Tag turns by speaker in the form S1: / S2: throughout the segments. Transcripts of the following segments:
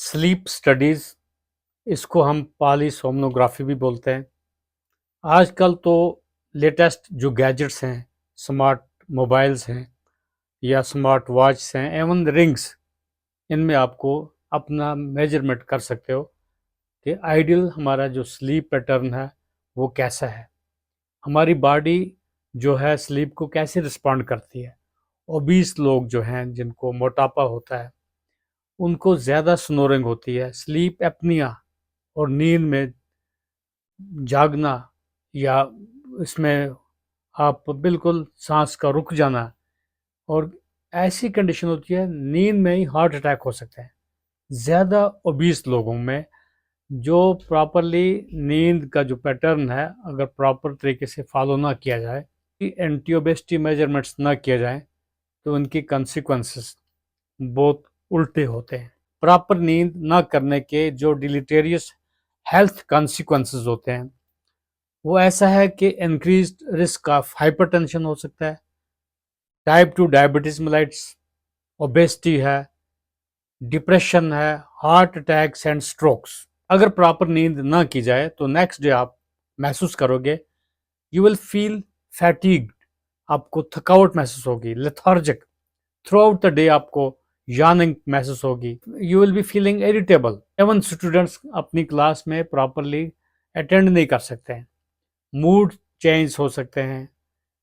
S1: Sleep studies, इसको हम polysomnography भी बोलते हैं। आजकल तो लेटेस्ट जो गैजेट्स हैं, स्मार्ट मोबाइल्स हैं या स्मार्ट वॉच हैं, एवं रिंग्स, इनमें आपको अपना मेजरमेंट कर सकते हो कि आइडियल हमारा जो स्लीप पैटर्न है वो कैसा है। हमारी बॉडी जो है स्लीप को कैसे रिस्पॉन्ड करती है। ओबीस लोग जो हैं, जिनको मोटापा होता है, उनको ज़्यादा स्नोरिंग होती है, स्लीप एपनिया और नींद में जागना, या इसमें आप बिल्कुल सांस का रुक जाना, और ऐसी कंडीशन होती है नींद में ही हार्ट अटैक हो सकता है। ज़्यादा ओबीस लोगों में जो प्रॉपरली नींद का जो पैटर्न है, अगर प्रॉपर तरीके से फॉलो ना किया जाए, एंटी ओबेसिटी मेजरमेंट्स ना किया जाए, तो उनकी कंसिक्वेंसेस बहुत उल्टे होते हैं। प्रॉपर नींद ना करने के जो डिलीटेरियस हेल्थ कंसिक्वेंसेस होते हैं, वो ऐसा है कि इंक्रीज्ड रिस्क ऑफ हाइपरटेंशन हो सकता है, टाइप 2 डायबिटीज मेलाइट्स, ओबेसिटी है, डिप्रेशन है, हार्ट अटैक्स एंड स्ट्रोक्स। अगर प्रॉपर नींद ना की जाए तो नेक्स्ट डे आप महसूस करोगे, यू विल फील फैटिग्ड, आपको थकावट महसूस होगी, lethargic, throughout the day आपको यार्निंग महसूस होगी, you will be feeling irritable. Even students अपनी क्लास में प्रॉपरली अटेंड नहीं कर सकते हैं, मूड चेंज हो सकते हैं,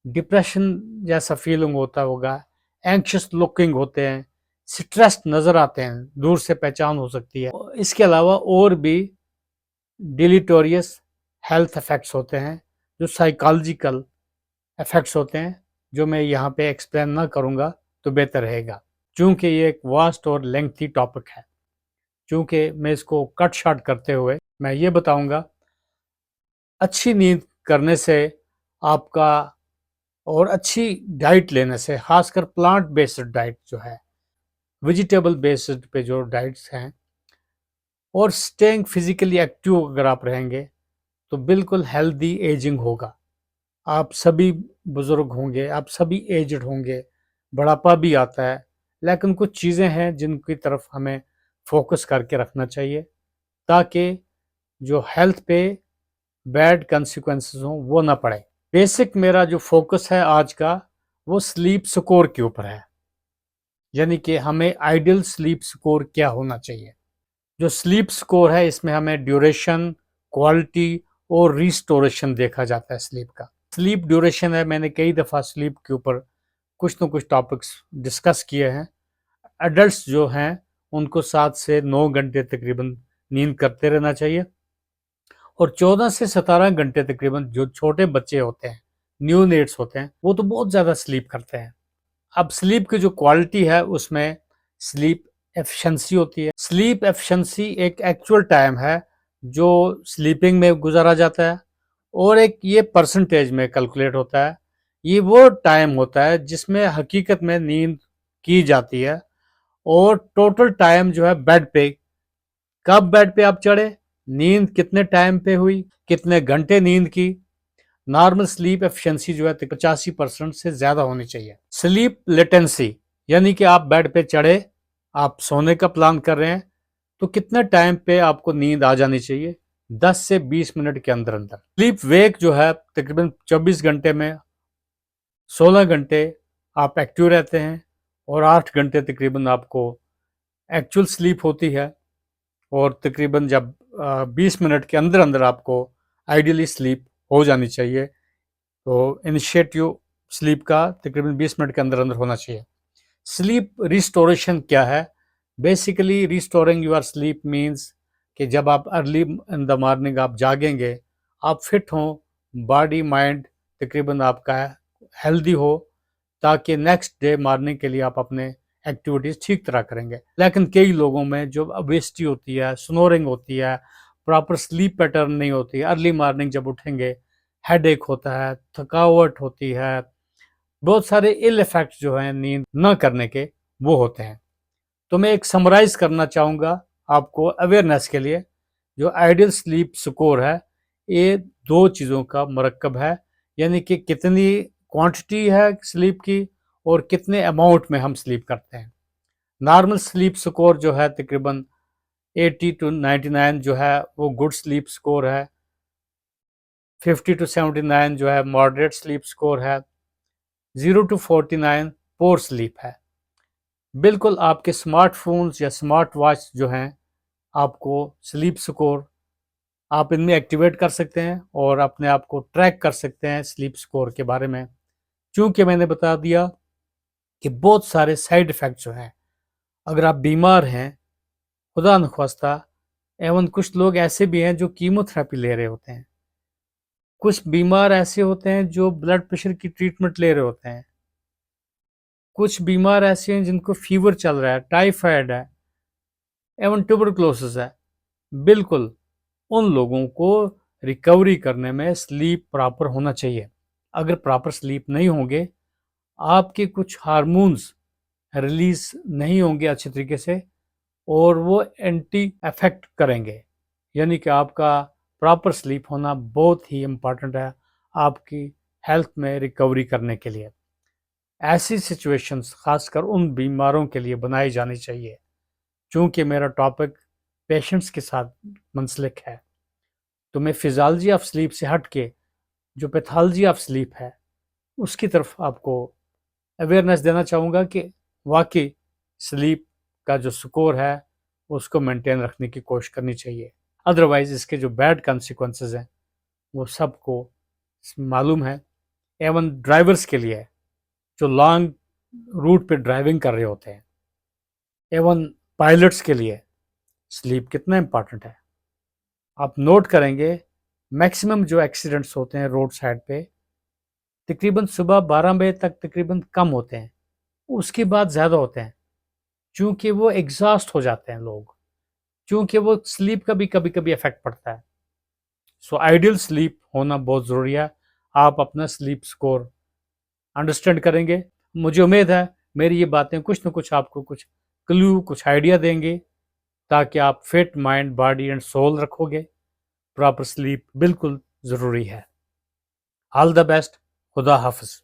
S1: डिप्रेशन जैसा फीलिंग होता होगा, एंक्शस लुकिंग होते हैं, स्ट्रेस नज़र आते हैं, दूर से पहचान हो सकती है। इसके अलावा और भी डिलीटोरियस हेल्थ इफेक्ट्स होते हैं, जो साइकोलॉजिकल इफेक्ट्स होते हैं, जो मैं यहाँ पे एक्सप्लेन ना करूँगा तो बेहतर रहेगा, चूँकि ये एक वास्ट और लेंथी टॉपिक है। चूँकि मैं इसको कट शॉर्ट करते हुए मैं ये बताऊँगा, अच्छी नींद करने से आपका, और अच्छी डाइट लेने से, खासकर प्लांट बेस्ड डाइट जो है, वेजिटेबल बेस्ड पे जो डाइट्स हैं, और स्टेइंग फिजिकली एक्टिव अगर आप रहेंगे, तो बिल्कुल हेल्दी एजिंग होगा। आप सभी बुजुर्ग होंगे, आप सभी एजड होंगे, बुढ़ापा भी आता है, लेकिन कुछ चीज़ें हैं जिनकी तरफ हमें फोकस करके रखना चाहिए, ताकि जो हेल्थ पे बैड कंसिक्वेंसेस हों वो ना पड़े। बेसिक मेरा जो फोकस है आज का, वो स्लीप स्कोर के ऊपर है, यानी कि हमें आइडियल स्लीप स्कोर क्या होना चाहिए। जो स्लीप स्कोर है, इसमें हमें ड्यूरेशन, क्वालिटी और रिस्टोरेशन देखा जाता है स्लीप का। स्लीप ड्यूरेशन है, मैंने कई दफ़ा स्लीप के ऊपर कुछ न कुछ टॉपिक्स डिस्कस किए हैं। एडल्ट्स जो हैं, उनको 7 से 9 घंटे तकरीबन नींद करते रहना चाहिए, और 14 से 17 घंटे तकरीबन जो छोटे बच्चे होते हैं, न्यू नेट्स होते हैं, वो तो बहुत ज़्यादा स्लीप करते हैं। अब स्लीप की जो क्वालिटी है, उसमें स्लीप एफिशिएंसी होती है। स्लीप एफिशिएंसी एक एक्चुअल टाइम है जो स्लीपिंग में गुजारा जाता है, और एक ये परसेंटेज में कैलकुलेट होता है। ये वो टाइम होता है जिसमें हकीकत में नींद की जाती है, और टोटल टाइम जो है बेड पे, कब बेड पे आप चढ़े, नींद कितने टाइम पे हुई, कितने घंटे नींद की। नॉर्मल स्लीप एफिशिएंसी जो है 85% से ज़्यादा होनी चाहिए। स्लीप लेटेंसी, यानी कि आप बेड पे चढ़े, आप सोने का प्लान कर रहे हैं, तो कितने टाइम पे आपको नींद आ जानी चाहिए, 10 से 20 मिनट के अंदर अंदर। स्लीप वेक जो है, तकरीबन 24 घंटे में 16 घंटे आप एक्टिव रहते हैं, और 8 घंटे तकरीबन आपको एक्चुअल स्लीप होती है, और तकरीबन जब 20 मिनट के अंदर अंदर आपको आइडियली स्लीप हो जानी चाहिए। तो इनिशिएटिव स्लीप का तकरीबन 20 मिनट के अंदर अंदर होना चाहिए। स्लीप रिस्टोरेशन क्या है? Basically restoring your sleep means कि जब आप अर्ली इन द मॉर्निंग आप जागेंगे, आप फिट हों, बॉडी माइंड तकरीबन आपका हेल्दी हो, ताकि नेक्स्ट डे मॉर्निंग के लिए आप अपने एक्टिविटीज़ ठीक तरह करेंगे। लेकिन कई लोगों में जो ओबेसिटी होती है, स्नोरिंग होती है, प्रॉपर स्लीप पैटर्न नहीं होती, अर्ली मॉर्निंग जब उठेंगे हेडेक होता है, थकावट होती है, बहुत सारे इल इफेक्ट्स जो हैं नींद न करने के, वो होते हैं। तो मैं एक समराइज करना चाहूँगा आपको अवेयरनेस के लिए। जो आइडियल स्लीप स्कोर है, ये दो चीज़ों का मरकब है, यानी कि कितनी क्वांटिटी है स्लीप की, और कितने अमाउंट में हम स्लीप करते हैं। नॉर्मल स्लीप स्कोर जो है तकरीबन 80 to 99 जो है वो गुड स्लीप स्कोर है, 50 to 79 जो है मॉडरेट स्लीप स्कोर है, 0 to 49 पोर स्लीप है। बिल्कुल आपके स्मार्टफोन्स या स्मार्ट वॉच जो हैं आपको स्लीप स्कोर आप इनमें एक्टिवेट कर सकते हैं और अपने आप को ट्रैक कर सकते हैं स्लीप स्कोर के बारे में। चूंकि मैंने बता दिया कि बहुत सारे साइड इफ़ेक्ट जो हैं, अगर आप बीमार हैं, खुदा न ख्वास्ता, एवं कुछ लोग ऐसे भी हैं जो कीमोथेरेपी ले रहे होते हैं, कुछ बीमार ऐसे होते हैं जो ब्लड प्रेशर की ट्रीटमेंट ले रहे होते हैं, कुछ बीमार ऐसे हैं जिनको फीवर चल रहा है, टाइफाइड है एवं ट्यूबरक्लोसिस है। बिल्कुल उन लोगों को रिकवरी करने में स्लीप प्रॉपर होना चाहिए। अगर प्रॉपर स्लीप नहीं होंगे, आपके कुछ हार्मोन्स रिलीज नहीं होंगे अच्छे तरीके से और वो एंटी अफेक्ट करेंगे। यानी कि आपका प्रॉपर स्लीप होना बहुत ही इम्पॉर्टेंट है आपकी हेल्थ में रिकवरी करने के लिए। ऐसी सिचुएशंस खासकर उन बीमारों के लिए बनाई जानी चाहिए। चूंकि मेरा टॉपिक पेशेंट्स के साथ मुंसलिक है, तो मैं फिजियोलॉजी ऑफ स्लीप से हट के जो पैथोलॉजी ऑफ स्लीप है उसकी तरफ आपको अवेयरनेस देना चाहूँगा कि वाकई स्लीप का जो स्कोर है उसको मेंटेन रखने की कोशिश करनी चाहिए। अदरवाइज इसके जो बैड कॉन्सिक्वेंसेस हैं वो सबको मालूम है। एवं ड्राइवर्स के लिए जो लॉन्ग रूट पे ड्राइविंग कर रहे होते हैं, एवं पायलट्स के लिए स्लीप कितना इम्पॉर्टेंट है। आप नोट करेंगे मैक्सिमम जो एक्सीडेंट्स होते हैं रोड साइड पे तकरीबन सुबह 12 बजे तक तकरीबन कम होते हैं, उसके बाद ज़्यादा होते हैं, क्योंकि वो एग्जॉस्ट हो जाते हैं लोग, क्योंकि वो स्लीप का भी कभी कभी इफेक्ट पड़ता है। सो आइडियल स्लीप होना बहुत ज़रूरी है। आप अपना स्लीप स्कोर अंडरस्टैंड करेंगे। मुझे उम्मीद है मेरी ये बातें कुछ न कुछ आपको कुछ क्लू, कुछ आइडिया देंगे ताकि आप fit mind, body and soul रखोगे। प्रॉपर स्लीप बिल्कुल ज़रूरी है। All the best. खुदा हाफिज़।